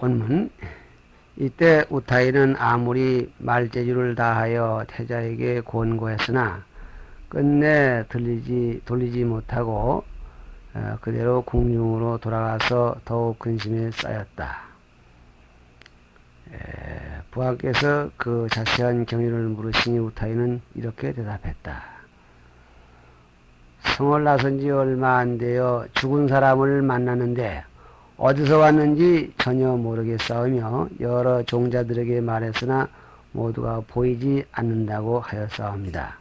원문. 이때 우타이는 아무리 말재주를 다하여 태자에게 권고했으나 끝내 돌리지 못하고 그대로 궁중으로 돌아가서 더욱 근심에 쌓였다. 부하께서 그 자세한 경위를 물으시니 우타이는 이렇게 대답했다. 성을 나선 지 얼마 안 되어 죽은 사람을 만났는데 어디서 왔는지 전혀 모르겠사오며 여러 종자들에게 말했으나 모두가 보이지 않는다고 하였사옵니다.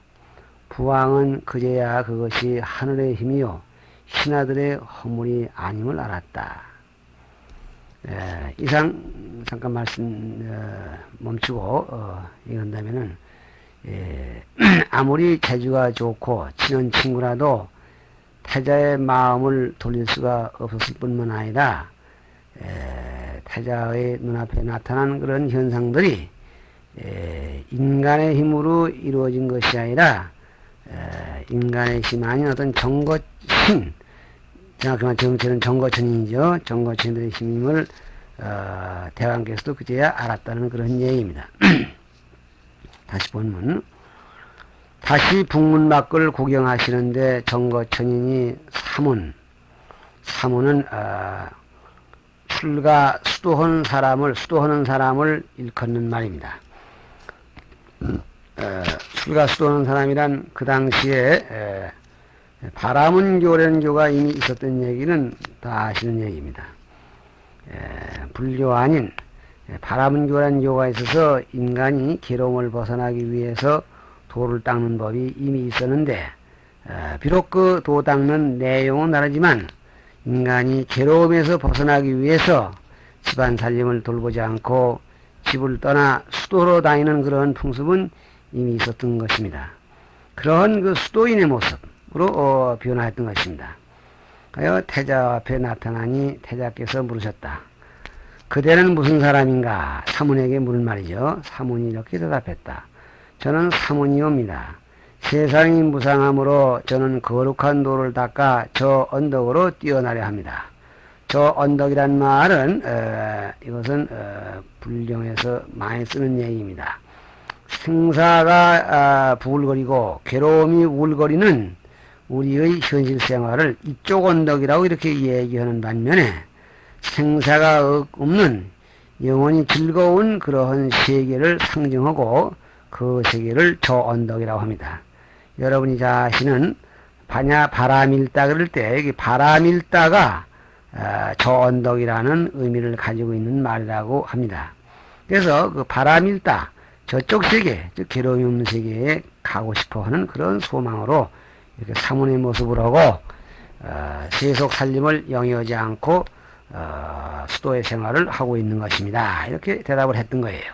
부왕은 그제야 그것이 하늘의 힘이요 신하들의 허물이 아님을 알았다. 이상 잠깐 말씀 멈추고 이건다면은 아무리 재주가 좋고 친한 친구라도 태자의 마음을 돌릴 수가 없었을 뿐만 아니라 태자의 눈앞에 나타난 그런 현상들이 인간의 힘으로 이루어진 것이 아니라 인간의 힘 아닌 어떤 정거신, 정확히만 정체는 정거천이죠. 정거천들의 힘임을 대왕께서도 그제야 알았다는 그런 얘기입니다. 다시 본문. 다시 북문 밖을 구경하시는데 정거천인이 사문은 수도하는 사람을 일컫는 말입니다. 수도하는 사람이란 그 당시에 바라문교라는 교가 이미 있었던 얘기는 다 아시는 얘기입니다. 불교 아닌 바라문교라는 교가 있어서 인간이 괴로움을 벗어나기 위해서 도를 닦는 법이 이미 있었는데 비록 그 도 닦는 내용은 다르지만 인간이 괴로움에서 벗어나기 위해서 집안 살림을 돌보지 않고 집을 떠나 수도로 다니는 그런 풍습은 이미 있었던 것입니다. 그런 그 수도인의 모습으로 변화했던 것입니다. 그래서 태자 앞에 나타나니 태자께서 물으셨다. 그대는 무슨 사람인가? 사문에게 물은 말이죠. 사문이 이렇게 대답했다. 저는 사문이옵니다. 세상이 무상하므로 저는 거룩한 도를 닦아 저 언덕으로 뛰어나려 합니다. 저 언덕이란 말은 이것은 불경에서 많이 쓰는 얘기입니다. 생사가 부글거리고 괴로움이 우울거리는 우리의 현실 생활을 이쪽 언덕이라고 이렇게 얘기하는 반면에 생사가 없는 영원히 즐거운 그러한 세계를 상징하고 그 세계를 저 언덕이라고 합니다. 여러분이 자신은 바람일다 그럴 때 바람일다가 저 언덕이라는 의미를 가지고 있는 말이라고 합니다. 그래서 그 바람일다 저쪽 세계, 즉 괴로움이 없는 세계에 가고 싶어 하는 그런 소망으로 이렇게 사문의 모습을 하고 세속 살림을 영위하지 않고 수도의 생활을 하고 있는 것입니다. 이렇게 대답을 했던 거예요.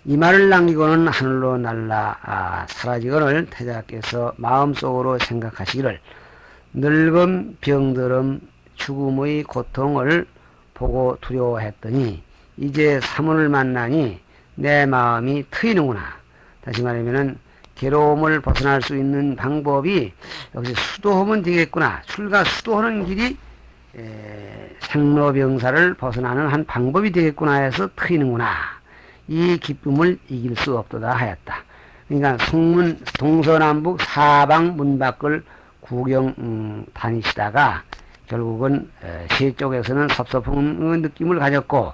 이 말을 남기고는 하늘로 날라 사라지거늘 태자께서 마음속으로 생각하시기를 늙음, 병들음, 죽음의 고통을 보고 두려워했더니 이제 사문을 만나니 내 마음이 트이는구나. 다시 말하면은 괴로움을 벗어날 수 있는 방법이 역시 수도하면 되겠구나. 수도하는 길이 생로병사를 벗어나는 한 방법이 되겠구나 해서 트이는구나. 이 기쁨을 이길 수 없도다 하였다. 그러니까 동서남북 사방 문 밖을 구경 다니시다가 결국은 세 쪽에서는 섭섭한 느낌을 가졌고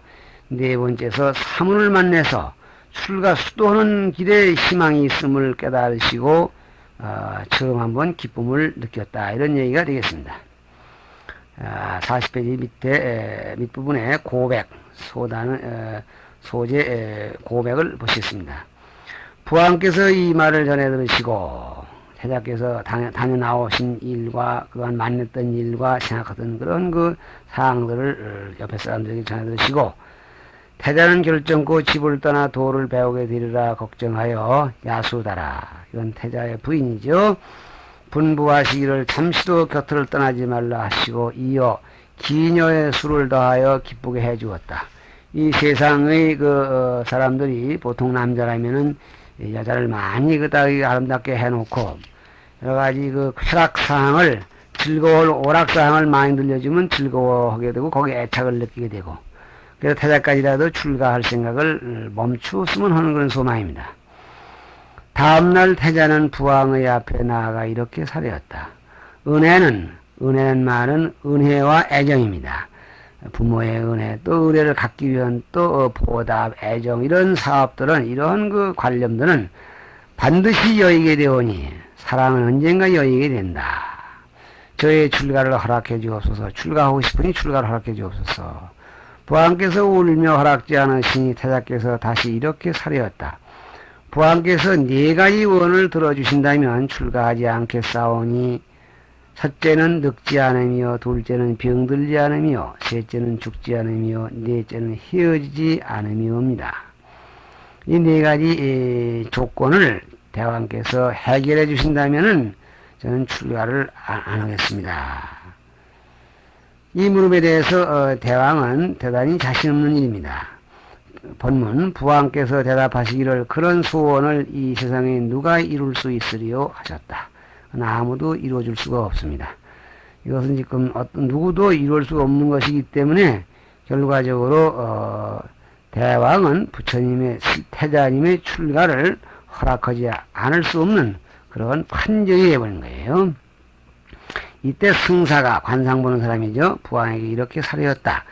네 번째에서 사문을 만나서 수도하는 길에 희망이 있음을 깨달으시고 처음 한번 기쁨을 느꼈다. 이런 얘기가 되겠습니다. 40페이지 밑부분에 고백, 소재 고백을 보시겠습니다. 부왕께서 이 말을 전해 들으시고 태자께서 다녀나오신 일과 그간 만났던 일과 생각하던 그런 그 사항들을 옆에 사람들에게 전해 들으시고 태자는 결정코 집을 떠나 도를 배우게 되리라 걱정하여 야수다라. 이건 태자의 부인이죠. 분부하시기를 잠시도 곁을 떠나지 말라 하시고 이어 기녀의 수를 더하여 기쁘게 해주었다. 이 세상의 사람들이 보통 남자라면은 여자를 많이 그다지 아름답게 해놓고 여러 가지 쾌락사항을 즐거울 오락사항을 많이 들려주면 즐거워하게 되고 거기에 애착을 느끼게 되고 그래서 태자까지라도 출가할 생각을 멈추었으면 하는 그런 소망입니다. 다음날 태자는 부왕의 앞에 나아가 이렇게 사례었다. 은혜는 말은 은혜와 애정입니다. 부모의 은혜, 또 의뢰를 갖기 위한 또 보답, 애정, 이런 사업들은, 이런 그 관념들은 반드시 여의게 되오니 사랑은 언젠가 여의게 된다. 저의 출가를 허락해 주옵소서. 출가하고 싶으니 출가를 허락해 주옵소서. 부왕께서 울며 허락지 않으시니 태자께서 다시 이렇게 사례었다. 부왕께서 4가지 원을 들어주신다면 출가하지 않겠사오니 첫째는 늙지 않으며, 둘째는 병들지 않으며, 셋째는 죽지 않으며, 넷째는 헤어지지 않으며입니다. 이 4가지 조건을 대왕께서 해결해 주신다면 저는 출가를 안 하겠습니다. 이 물음에 대해서 대왕은 대단히 자신 없는 일입니다. 본문 부왕께서 대답하시기를 그런 소원을 이 세상에 누가 이룰 수 있으리요 하셨다. 아무도 이루어줄 수가 없습니다. 이것은 지금 누구도 이룰 수 없는 것이기 때문에 결과적으로 대왕은 부처님의 태자님의 출가를 허락하지 않을 수 없는 그런 판정이 되어버린 거예요. 이때 승사가, 관상 보는 사람이죠, 부왕에게 이렇게 사례었다.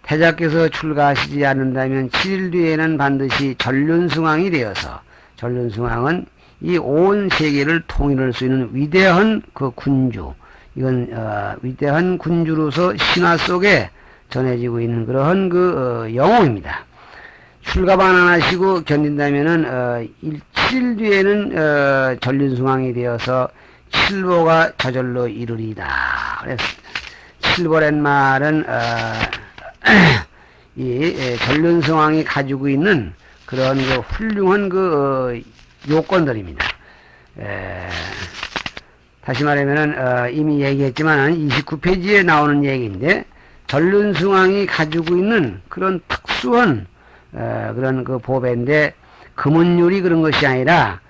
태자께서 출가하시지 않는다면 7일 뒤에는 반드시 전륜승왕이 되어서, 전륜승왕은 이 온 세계를 통일할 수 있는 위대한 그 군주, 이건 위대한 군주로서 신화 속에 전해지고 있는 그러한 그 영웅입니다. 출가만 안 하시고 견딘다면은 7일 뒤에는 전륜승왕이 되어서 칠보가 저절로 이르리다. 그래서 칠보란 말은 이 전륜승왕이 가지고 있는 그런 그 훌륭한 그 요건들입니다. 다시 말하면은 이미 얘기했지만 29페이지에 나오는 얘기인데, 전륜승왕이 가지고 있는 그런 특수한 그런 그 보배인데, 금은율이 그런 것이 아니라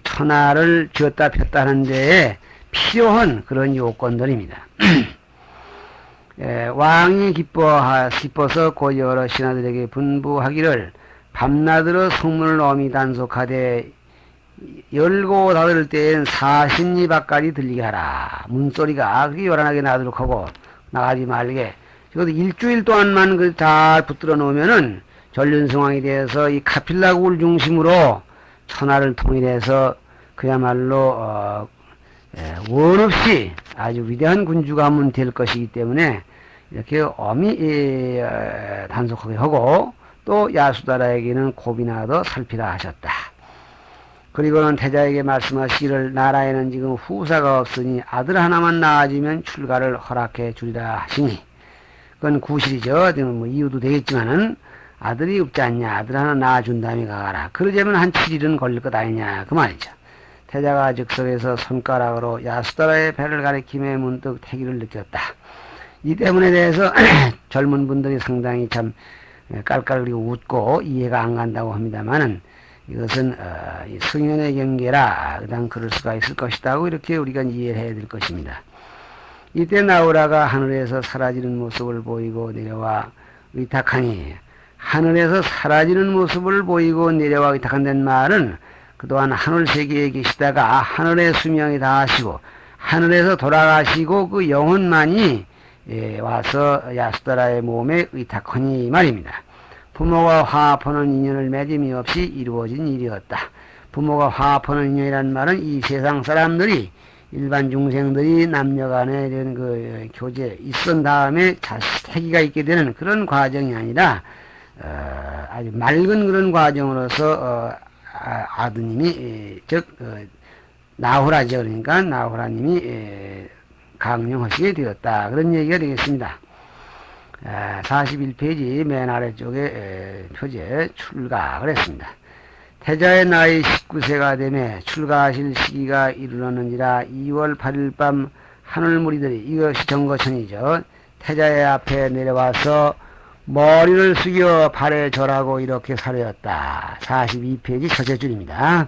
천하를 쥐었다 폈다 하는 데에 필요한 그런 요건들입니다. 왕이 기뻐서 곧 여러 신하들에게 분부하기를 밤낮으로 성문을 엄히 단속하되 열고 닫을 때엔 40리 밖까지 들리게 하라. 문소리가 그렇게 요란하게 나도록 하고 나가지 말게. 적어도 일주일 동안만 그 잘 붙들어 놓으면은 전륜승왕이 되어서 이 카필라국을 중심으로 천하를 통일해서 그야말로 원 없이 아주 위대한 군주가 한번 될 것이기 때문에 이렇게 엄히 단속하게 하고, 또 야수다라에게는 곱이나 살피라 하셨다. 그리고는 태자에게 말씀하시기를 나라에는 지금 후사가 없으니 아들 하나만 낳아지면 출가를 허락해 주리라 하시니, 그건 구실이죠. 뭐 이유도 되겠지만은 아들이 없지 않냐, 아들 하나 낳아준 다음에 가라. 그러자면 한 7일은 걸릴 것 아니냐, 그 말이죠. 태자가 즉석에서 손가락으로 야수다라의 배를 가리키며 문득 태기를 느꼈다. 이 때문에 대해서 젊은 분들이 상당히 참 깔깔거리고 웃고 이해가 안 간다고 합니다만은, 이것은 성현의 경계라 그냥 그럴 수가 있을 것이다고 이렇게 우리가 이해를 해야 될 것입니다. 이때 나우라가 하늘에서 사라지는 모습을 보이고 내려와 의탁하니, 하늘에서 사라지는 모습을 보이고 내려와 의탁한다는 말은 그동안 하늘 세계에 계시다가 하늘의 수명이 다하시고 하늘에서 돌아가시고 그 영혼만이 와서 야수다라의 몸에 의탁하니 말입니다. 부모가 화합하는 인연을 맺음이 없이 이루어진 일이었다. 부모가 화합하는 인연이란 말은 이 세상 사람들이, 일반 중생들이 남녀간의 이런 그 교제 있은 다음에 태기가 있게 되는 그런 과정이 아니라 아주 맑은 그런 과정으로서 아드님이 즉 나후라죠. 그러니까 나후라님이 강령하시게 되었다. 그런 얘기가 되겠습니다. 41페이지 맨 아래쪽에 표제 출가 그랬습니다. 태자의 나이 19세가 되매 출가하실 시기가 이르렀는지라 2월 8일 밤 하늘무리들이, 이것이 정거천이죠, 태자의 앞에 내려와서 머리를 숙여 발에 절하고 이렇게 사례었다. 42페이지 첫째 줄입니다.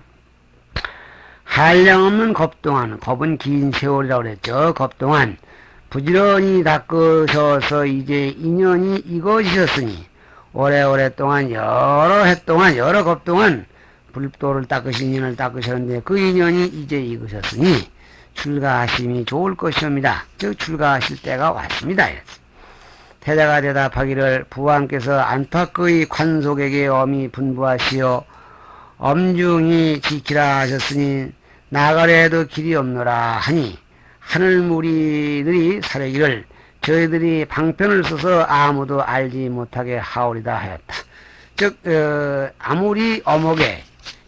한량없는 겁동안, 겁은 긴 세월이라고 그랬죠. 겁동안 부지런히 닦으셔서 이제 인연이 이것이었으니 오래오래 동안 여러 해 동안 여러 겁 동안 불도를 닦으신 인연을 닦으셨는데 그 인연이 이제 이것이었으니 출가하심이 좋을 것이옵니다. 즉 출가하실 때가 왔습니다. 태자가 대답하기를 부왕께서 안팎의 관속에게 엄히 분부하시어 엄중히 지키라 하셨으니 나가래도 길이 없노라 하니 하늘무리들이 사려기를 저희들이 방편을 써서 아무도 알지 못하게 하오리다 하였다. 즉 아무리 엄하게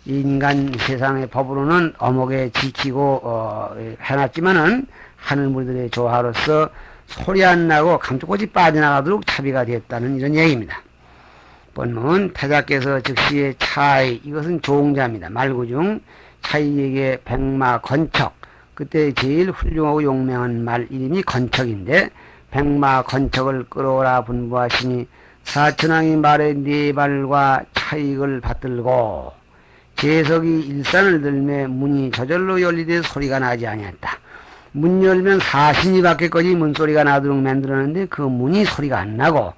인간 세상의 법으로는 엄하게 지키고 해놨지만은 하늘무리들의 조화로서 소리 안 나고 감쪽같이 빠져나가도록 차비가 되었다는 이런 얘기입니다. 본문 태자께서 즉시의 차이, 이것은 종자입니다. 말구 중 차이에게 백마 건척, 그때 제일 훌륭하고 용맹한 말 이름이 건척인데 백마 건척을 끌어오라 분부하시니 사천왕이 말에 네 발과 차익을 받들고 재석이 일산을 들매 문이 저절로 열리되 소리가 나지 아니했다. 문 열면 사신이 밖에까지 문소리가 나도록 만들었는데 그 문이 소리가 안 나고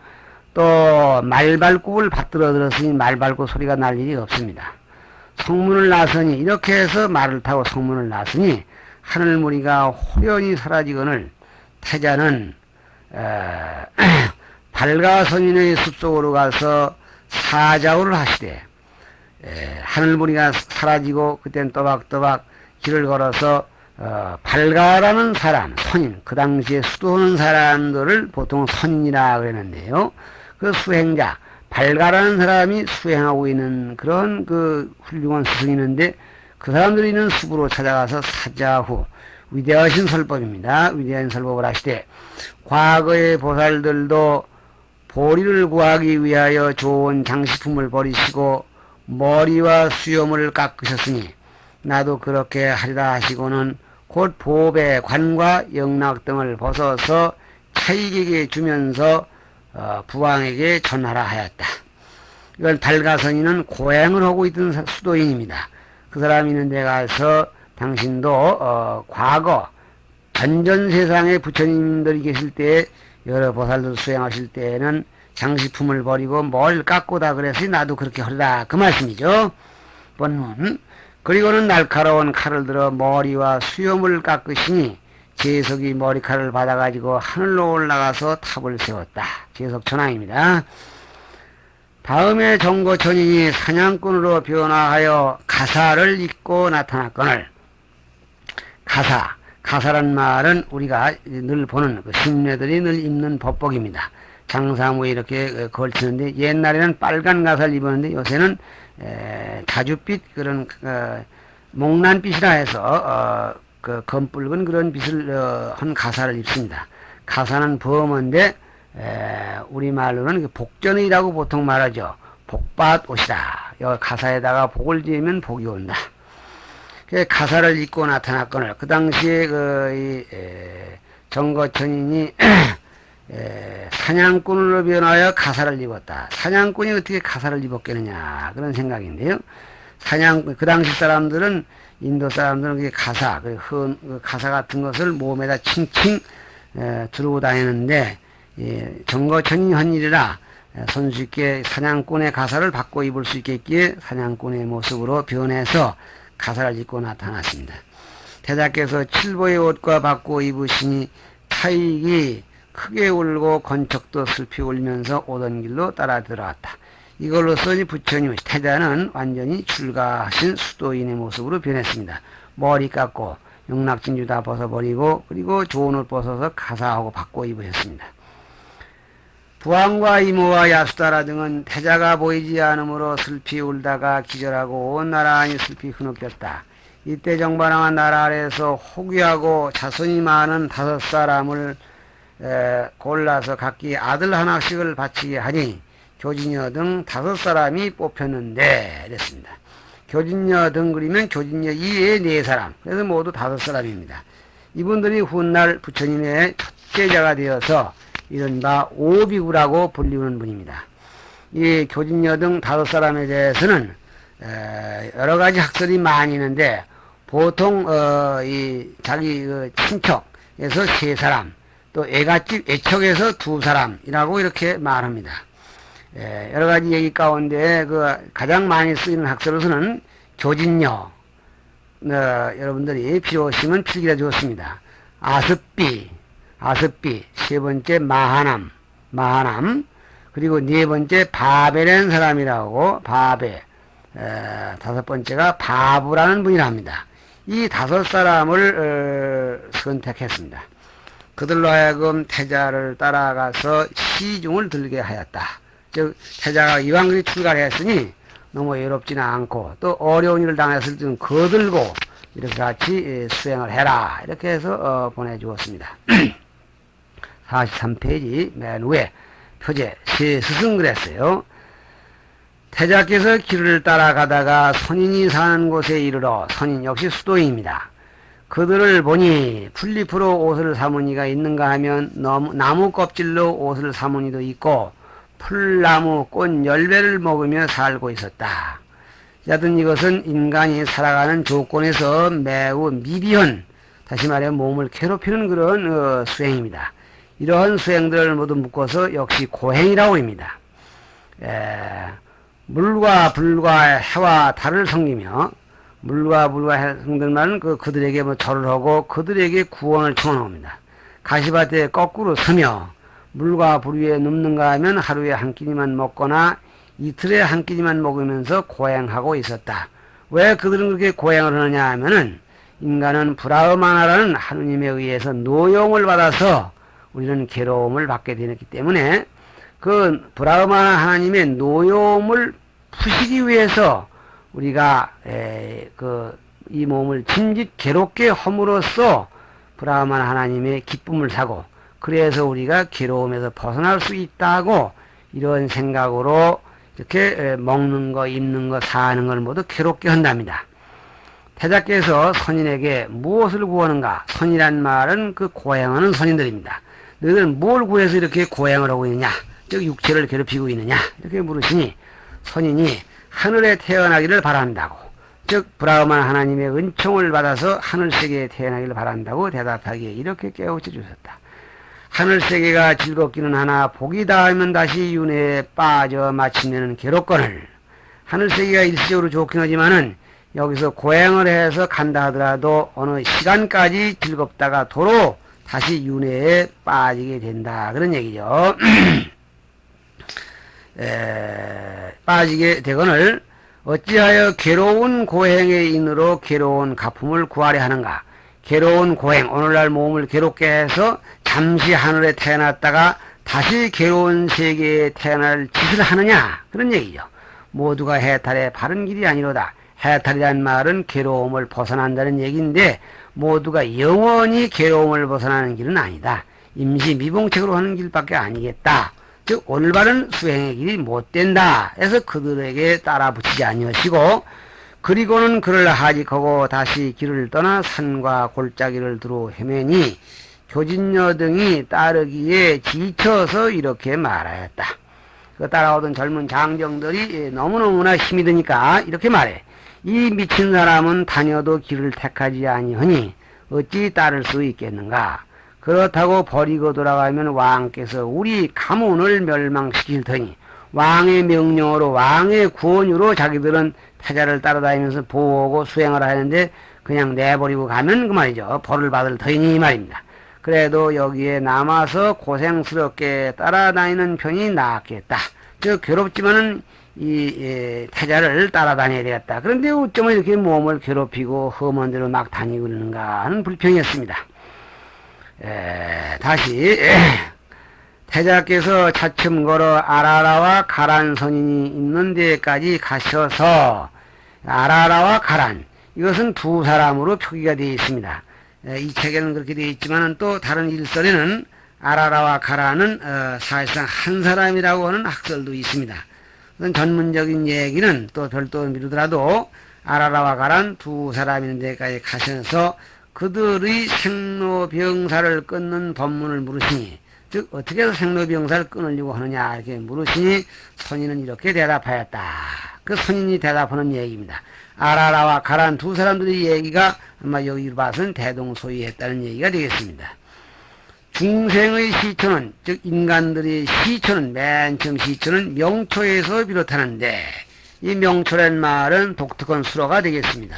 또 말발굽을 받들어 들었으니 말발굽 소리가 날 일이 없습니다. 성문을 나서니 이렇게 해서 말을 타고 성문을 나서니 하늘무리가 호련히 사라지거늘 태자는 발가선인의 숲속으로 가서 사자우를 하시되 하늘무리가 사라지고 그땐 또박또박 길을 걸어서 발가라는 사람, 선인, 그 당시에 수도하는 사람들을 보통 선인이라 그랬는데요. 그 수행자, 발가라는 사람이 수행하고 있는 그런 그 훌륭한 스승이는데 그 사람들이 있는 숲으로 찾아가서 사자후, 위대하신 설법입니다. 위대한 설법을 하시되 과거의 보살들도 보리를 구하기 위하여 좋은 장식품을 버리시고 머리와 수염을 깎으셨으니 나도 그렇게 하리라 하시고는 곧 보배, 관과 영락 등을 벗어서 차익에게 주면서 부왕에게 전하라 하였다. 이걸 달가선이는 고행을 하고 있던 수도인입니다. 그 사람이 있는 데 가서 당신도 과거 전전 세상에 부처님들이 계실 때 여러 보살들 수행하실 때에는 장식품을 버리고 뭘 깎고다 그래서 나도 그렇게 하리라 그 말씀이죠. 본문 그리고는 날카로운 칼을 들어 머리와 수염을 깎으시니 재석이 머리칼을 받아가지고 하늘로 올라가서 탑을 세웠다. 재석 천왕입니다. 다음에 정거천인이 사냥꾼으로 변화하여 가사를 입고 나타났거늘 가사란 말은 우리가 늘 보는 그 신녀들이 늘 입는 법복입니다. 장사무에 이렇게 걸치는데 옛날에는 빨간 가사를 입었는데 요새는 자줏빛 그런 목란빛이라 해서 그 검붉은 그런 빛을 한 가사를 입습니다. 가사는 범어인데 우리말로는 복전의라고 보통 말하죠. 복받 옷이다. 가사에다가 복을 지으면 복이 온다. 가사를 입고 나타났거늘 그 당시에 정거천인이 사냥꾼으로 변하여 가사를 입었다. 사냥꾼이 어떻게 가사를 입었겠느냐 그런 생각인데요. 그 당시 사람들은 인도 사람들은 가사, 가사 같은 것을 몸에다 칭칭 들고 다니는데 정거천인이 한 일이라 손쉽게 사냥꾼의 가사를 받고 입을 수 있겠기에 사냥꾼의 모습으로 변해서 가사를 입고 나타났습니다. 태자께서 칠보의 옷과 받고 입으시니 타익이 크게 울고 건척도 슬피 울면서 오던 길로 따라 들어왔다. 이걸로써 부처님 태자는 완전히 출가하신 수도인의 모습으로 변했습니다. 머리 깎고 영락진주 다 벗어버리고 그리고 좋은 옷 벗어서 가사하고 받고 입으셨습니다. 부왕과 이모와 야수다라 등은 태자가 보이지 않으므로 슬피 울다가 기절하고 온 나라안이 슬피 흐느꼈다. 이때 정반왕한 나라 아래에서 호귀하고 자손이 많은 5사람을 골라서 각기 아들 하나씩을 바치게 하니 교진여 등 5사람이 뽑혔는데 이랬습니다. 교진여 등 그리면 교진여 이외에 4사람, 그래서 모두 5사람입니다. 이분들이 훗날 부처님의 첫제자가 되어서 이른바 오비구라고 불리우는 분입니다. 이 교진여 등 5사람에 대해서는 여러가지 학설이 많이 있는데 보통 이 자기 친척에서 3사람, 또 애갓집 애척에서 두 사람이라고 이렇게 말합니다. 여러 가지 얘기 가운데 그 가장 많이 쓰이는 학설로서는 교진여, 여러분들이 필요하시면 필기해 주었습니다. 아습비, 세 번째 마하남, 그리고 네 번째 바벨이라는 사람이라고, 바벨, 다섯 번째가 바부라는 분이라 합니다. 이 다섯 사람을 선택했습니다. 그들로 하여금 태자를 따라가서 시중을 들게 하였다. 즉 태자가 이왕 그리 출가를 했으니 너무 외롭지는 않고 또 어려운 일을 당했을 때는 거들고 이렇게 같이 수행을 해라 이렇게 해서 보내주었습니다. 43페이지 맨 위에 표제 스승 그랬어요. 태자께서 길을 따라가다가 선인이 사는 곳에 이르러, 선인 역시 수도인입니다. 그들을 보니 풀잎으로 옷을 사문 이가 있는가 하면 나무 껍질로 옷을 사문 이도 있고 풀나무 꽃 열매를 먹으며 살고 있었다. 여하튼 이것은 인간이 살아가는 조건에서 매우 미비한, 다시 말해 몸을 괴롭히는 그런 수행입니다. 이러한 수행들을 모두 묶어서 역시 고행이라고 합니다. 물과 불과 해와 달을 섬기며, 물과 해 성들만은 그들에게 절을 하고 그들에게 구원을 청하옵니다. 가시밭에 거꾸로 서며 물과 불 위에 눕는가 하면 하루에 한 끼니만 먹거나 이틀에 한 끼니만 먹으면서 고행하고 있었다. 왜 그들은 그렇게 고행을 하느냐 하면은 인간은 브라흐마나라는 하느님에 의해서 노용을 받아서 우리는 괴로움을 받게 되었기 때문에 그 브라흐마나 하나님의 노용을 푸시기 위해서 우리가 이 몸을 짐짓 괴롭게 함으로써 브라흐마나 하나님의 기쁨을 사고, 그래서 우리가 괴로움에서 벗어날 수 있다고 이런 생각으로 이렇게 먹는 거, 입는 거, 사는 걸 모두 괴롭게 한답니다. 태자께서 선인에게 무엇을 구하는가? 선이란 말은 그 고행하는 선인들입니다. 너희들은 뭘 구해서 이렇게 고행을 하고 있느냐? 즉 육체를 괴롭히고 있느냐? 이렇게 물으시니 선인이 하늘에 태어나기를 바란다고, 즉 브라흐만 하나님의 은총을 받아서 하늘세계에 태어나기를 바란다고 대답하기에 이렇게 깨우쳐 주셨다. 하늘세계가 즐겁기는 하나 복이 닿으면 다시 윤회에 빠져 마침내는 괴롭거늘, 하늘세계가 일시적으로 좋긴 하지만은 여기서 고행을 해서 간다 하더라도 어느 시간까지 즐겁다가 도로 다시 윤회에 빠지게 된다, 그런 얘기죠. 빠지게 되거늘 어찌하여 괴로운 고행의 인으로 괴로운 가품을 구하려 하는가? 괴로운 고행, 오늘날 몸을 괴롭게 해서 잠시 하늘에 태어났다가 다시 괴로운 세계에 태어날 짓을 하느냐, 그런 얘기죠. 모두가 해탈의 바른 길이 아니로다. 해탈이란 말은 괴로움을 벗어난다는 얘기인데 모두가 영원히 괴로움을 벗어나는 길은 아니다. 임시 미봉책으로 하는 길밖에 아니겠다. 즉 올바른 수행의 길이 못 된다 해서 그들에게 따라 붙이지 아니하시고, 그리고는 그를 하직하고 다시 길을 떠나 산과 골짜기를 두루 헤매니 교진녀 등이 따르기에 지쳐서 이렇게 말하였다. 그 따라오던 젊은 장정들이 너무너무나 힘이 드니까 이렇게 말해. 이 미친 사람은 다녀도 길을 택하지 아니하니 어찌 따를 수 있겠는가? 그렇다고 버리고 돌아가면 왕께서 우리 가문을 멸망시킬 터니, 왕의 명령으로 왕의 구원으로 자기들은 태자를 따라다니면서 보호하고 수행을 하는데 그냥 내버리고 가면 그 말이죠. 벌을 받을 터이니 이 말입니다. 그래도 여기에 남아서 고생스럽게 따라다니는 편이 낫겠다. 즉 괴롭지만은 이 태자를 따라다녀야 되겠다. 그런데 어쩌면 이렇게 몸을 괴롭히고 험한 데로 막 다니고 그러는가 하는 불평이었습니다. 다시 태자께서 차츰 걸어 아라라와 가란 선인이 있는 데까지 가셔서, 아라라와 가란, 이것은 두 사람으로 표기가 되어 있습니다. 이 책에는 그렇게 되어 있지만 또 다른 일설에는 아라라와 가란은 사실상 한 사람이라고 하는 학설도 있습니다. 전문적인 얘기는 또 별도로 미루더라도 아라라와 가란 두 사람이 있는 데까지 가셔서 그들의 생로병사를 끊는 법문을 물으시니, 즉 어떻게 해서 생로병사를 끊으려고 하느냐 이렇게 물으시니 선인은 이렇게 대답하였다. 그 선인이 대답하는 얘기입니다. 아라라와 가란 두 사람들의 얘기가 아마 여기로 봐서는 대동소이했다는 얘기가 되겠습니다. 중생의 시초는, 즉 인간들의 시초는, 맨 처음 시초는 명초에서 비롯하는데, 이 명초란 말은 독특한 수로가 되겠습니다.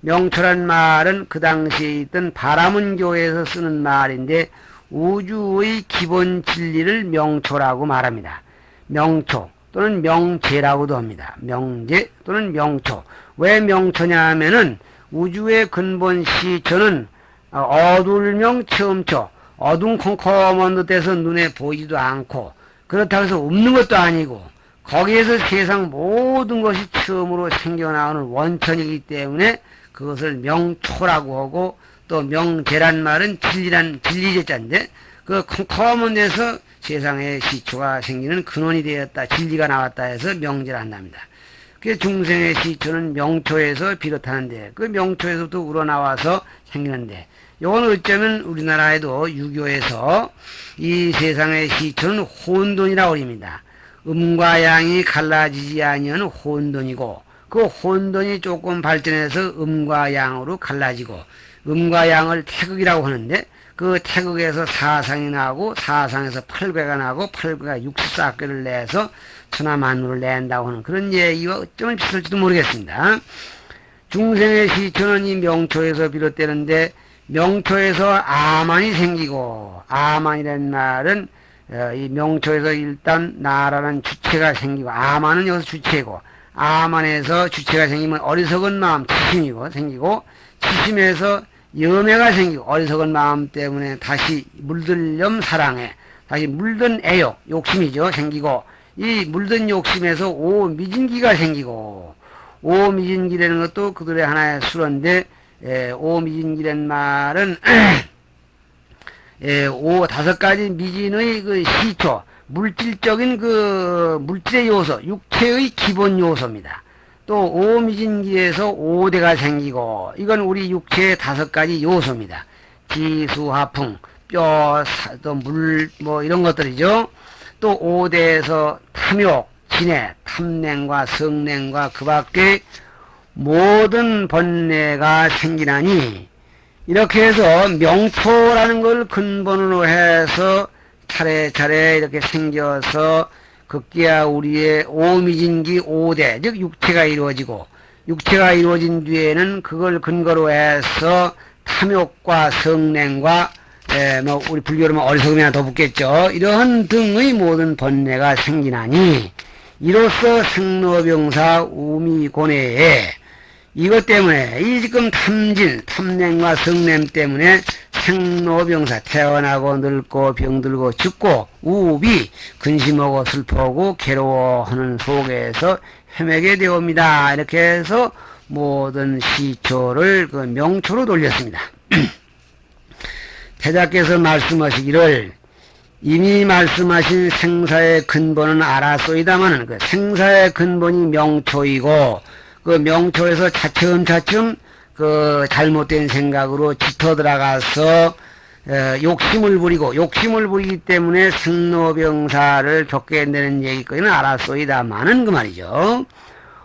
명초란 말은 그 당시에 있던 바라문교에서 쓰는 말인데, 우주의 기본 진리를 명초라고 말합니다. 명초 또는 명제라고도 합니다. 명제 또는 명초. 왜 명초냐 하면은 우주의 근본 시초는 어두울명 처음초, 어둠컴컴한 듯해서 눈에 보이지도 않고, 그렇다고 해서 없는 것도 아니고, 거기에서 세상 모든 것이 처음으로 생겨나오는 원천이기 때문에 그것을 명초라고 하고, 또 명제란 말은 진리제자인데, 그 컴컴한 데서 세상의 시초가 생기는 근원이 되었다, 진리가 나왔다 해서 명제라 한답니다. 그 중생의 시초는 명초에서 비롯하는데, 그 명초에서부터 우러나와서 생기는데, 이건 어쩌면 우리나라에도 유교에서 이 세상의 시초는 혼돈이라고 합니다. 음과 양이 갈라지지 아니하는 혼돈이고, 그 혼돈이 조금 발전해서 음과 양으로 갈라지고, 음과 양을 태극이라고 하는데, 그 태극에서 사상이 나고, 사상에서 팔괘가 나고, 팔괘가 64꾀를 내서 천하만물을 낸다고 하는 그런 얘기와 어쩌면 비슷할지도 모르겠습니다. 중생의 시초는 이 명초에서 비롯되는데, 명초에서 아만이 생기고, 아만이라는 말은 이 명초에서 일단 나라는 주체가 생기고, 아만은 여기서 주체고, 아만에서 주체가 생기면 어리석은 마음, 치심이고 생기고, 치심에서 염해가 생기고, 어리석은 마음 때문에 다시 물들렴 사랑에, 다시 물든 애욕, 욕심이죠, 생기고, 이 물든 욕심에서 오미진기가 생기고, 오미진기라는 것도 그들의 하나의 수로인데, 오미진기란 말은 다섯 가지 미진의 그 시초, 물질적인 그 물질의 요소, 육체의 기본 요소입니다. 또 오미진기에서 오대가 생기고, 이건 우리 육체의 다섯 가지 요소입니다. 지수화풍, 뼈, 또 물, 뭐 이런 것들이죠. 또 오대에서 탐욕, 진해, 탐냉과 성냉과 그 밖에 모든 번뇌가 생기나니, 이렇게 해서 명초라는 걸 근본으로 해서 차례차례 이렇게 생겨서 급기야 우리의 오미진기 5대, 즉 육체가 이루어지고, 육체가 이루어진 뒤에는 그걸 근거로 해서 탐욕과 성냉과 뭐 우리 불교로 면 어리석음이나 더 붙겠죠. 이러한 등의 모든 번뇌가 생기나니, 이로써 생로병사 우미고뇌에, 이것 때문에 이 지금 탐진, 탐냉과 성냄 때문에 생로병사, 태어나고 늙고 병들고 죽고 우비, 근심하고 슬퍼하고 괴로워하는 속에서 헤매게 되옵니다. 이렇게 해서 모든 시초를 그 명초로 돌렸습니다. 태자께서 말씀하시기를, 이미 말씀하신 생사의 근본은 알았소이다마는 그 생사의 근본이 명초이고, 그 명초에서 차츰차츰 그 잘못된 생각으로 짙어 들어가서 욕심을 부리기 때문에 생로병사를 겪게 되는 얘기까지는 알았소이다마는 그 말이죠.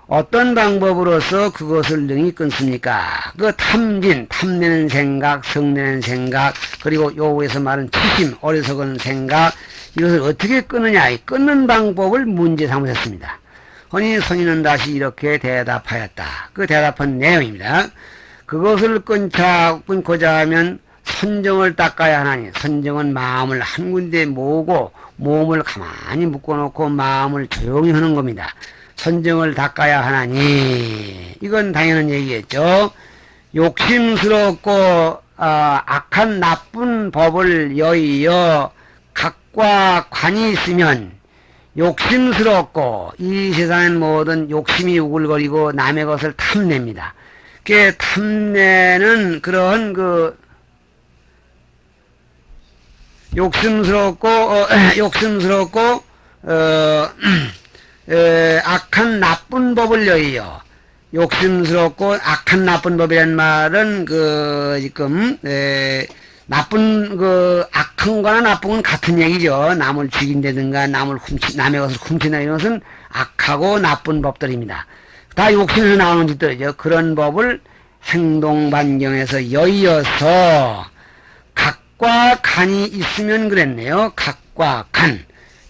어떤 방법으로서 그것을 능히 끊습니까? 그 탐진, 탐내는 생각, 성내는 생각, 그리고 요구에서 말하는 치심, 어리석은 생각, 이것을 어떻게 끊느냐, 이 끊는 방법을 문제 삼으셨습니다. 허니 선인은 다시 이렇게 대답하였다. 그 대답한 내용입니다. 그것을 끊고자 하면 선정을 닦아야 하나니, 선정은 마음을 한 군데 모으고 몸을 가만히 묶어놓고 마음을 조용히 하는 겁니다. 선정을 닦아야 하나니, 이건 당연한 얘기겠죠. 욕심스럽고 악한 나쁜 법을 여의어 각과 관이 있으면, 욕심스럽고 이 세상엔 모든 욕심이 우글거리고 남의 것을 탐냅니다. 그 탐내는 그런 욕심스럽고 악한 나쁜 법을 여의어, 욕심스럽고 악한 나쁜 법이란 말은 지금 나쁜 악한 거나 나쁜 건 같은 얘기죠. 남을 죽인다든가 남의 것을 훔친다, 이런 것은 악하고 나쁜 법들입니다. 다 욕심에서 나오는 짓들이죠. 그런 법을 행동 반경에서 여의어서 각과 간이 있으면 그랬네요. 각과 간.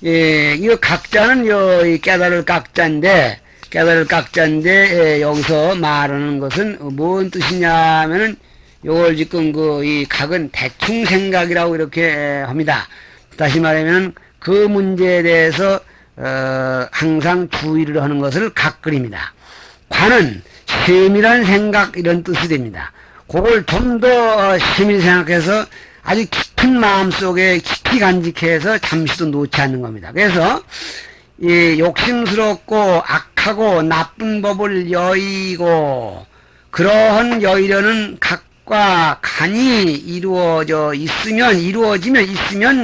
예, 이거 각자는 이 깨달을 각자인데, 예, 여기서 말하는 것은 뭔 뜻이냐면은, 요걸 지금 이 각은 대충 생각이라고 이렇게 합니다. 다시 말하면 그 문제에 대해서, 항상 주의를 하는 것을 각글입니다. 관은 세밀한 생각 이런 뜻이 됩니다. 그걸 좀 더 세밀히 생각해서 아주 깊은 마음속에 깊이 간직해서 잠시도 놓지 않는 겁니다. 그래서 이 욕심스럽고 악하고 나쁜 법을 여의고 그러한 여의려는 각과 간이 있으면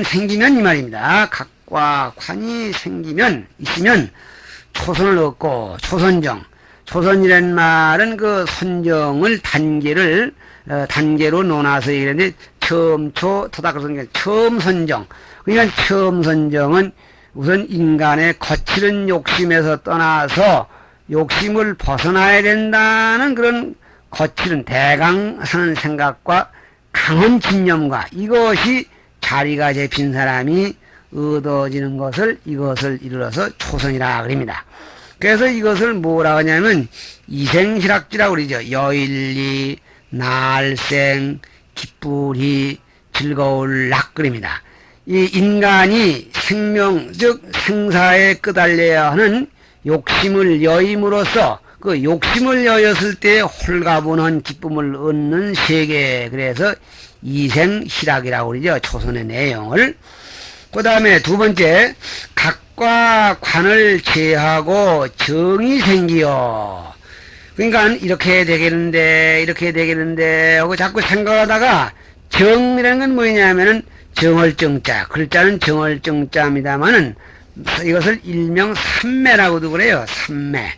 생기면 이 말입니다. 각과 관이 있으면 초선을 얻고 초선이란 말은 그 선정을 단계로 논아서 얘기하는데 처음 선정. 그러니까 처음 선정은 우선 인간의 거칠은 욕심에서 떠나서 욕심을 벗어나야 된다는 그런 거칠은 대강하는 생각과 강한 집념과 이것이 자리가 잡힌 사람이 얻어지는 이것을 이르러서 초선이라 그럽니다. 그래서 이것을 뭐라 하냐면 이생실학지라고 그러죠. 여일리, 날생, 기쁘리, 즐거울락 그럽니다. 이 인간이 생명, 즉 생사에 끄달려야 하는 욕심을 여임으로써 그 욕심을 여였을 때 홀가분한 기쁨을 얻는 세계. 그래서 이생실학이라고 그러죠. 초선의 내용을. 그 다음에 두 번째, 각과 관을 제하고 정이 생기요. 그러니까 이렇게 되겠는데 하고 자꾸 생각하다가 정이라는 건 뭐냐면은 정월정자. 글자는 정월정자입니다만은 이것을 일명 삼매라고도 그래요. 삼매.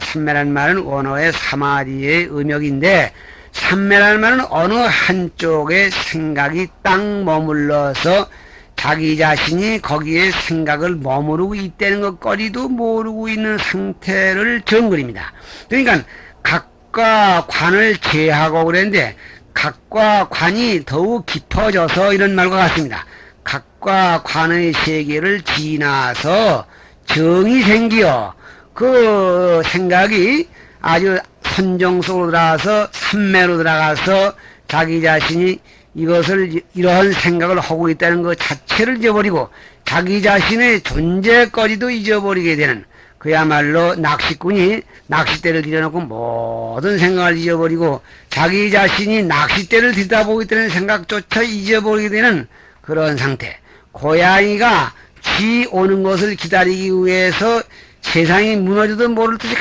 삼매란 말은 원어의 사마디의 음역인데 삼매라는 말은 어느 한쪽에 생각이 딱 머물러서 자기 자신이 거기에 생각을 머무르고 있다는 것거리도 모르고 있는 상태를 정글입니다. 그러니까 각과 관을 제하고 그랬는데 각과 관이 더욱 깊어져서 이런 말과 같습니다. 각과 관의 세계를 지나서 정이 생기어 그 생각이 아주 선정 속으로 들어가서 삼매로 들어가서 자기 자신이 이러한 생각을 하고 있다는 것 자체를 잊어버리고 자기 자신의 존재거리도 잊어버리게 되는 그야말로 낚시꾼이 낚싯대를 들여놓고 모든 생각을 잊어버리고 자기 자신이 낚싯대를 들여다보고 있다는 생각조차 잊어버리게 되는 그런 상태. 고양이가 쥐 오는 것을 기다리기 위해서 세상이 무너져도 모를 듯이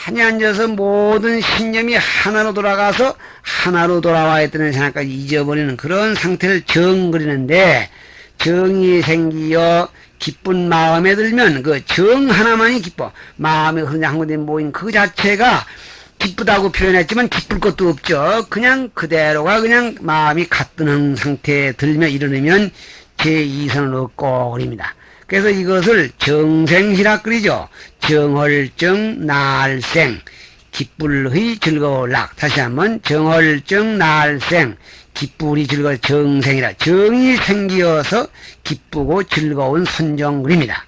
가만히 앉아서 모든 신념이 하나로 돌아가서 하나로 돌아와 있다는 생각까지 잊어버리는 그런 상태를 정그리는데 정이 생기어 기쁜 마음에 들면 그 정 하나만이 기뻐. 마음에 그냥 한 군데 모인 그 자체가 기쁘다고 표현했지만 기쁠 것도 없죠. 그냥 그대로가 그냥 마음이 가뜩한 상태에 들며 이르면 제2선을 얻고 그럽니다. 그래서 이것을 정생시라 그러죠. 정월정 날생 기쁠의 즐거울락. 다시 한번 정월정 날생 기쁘리 즐거울 정생이라 정이 생기어서 기쁘고 즐거운 선정글입니다.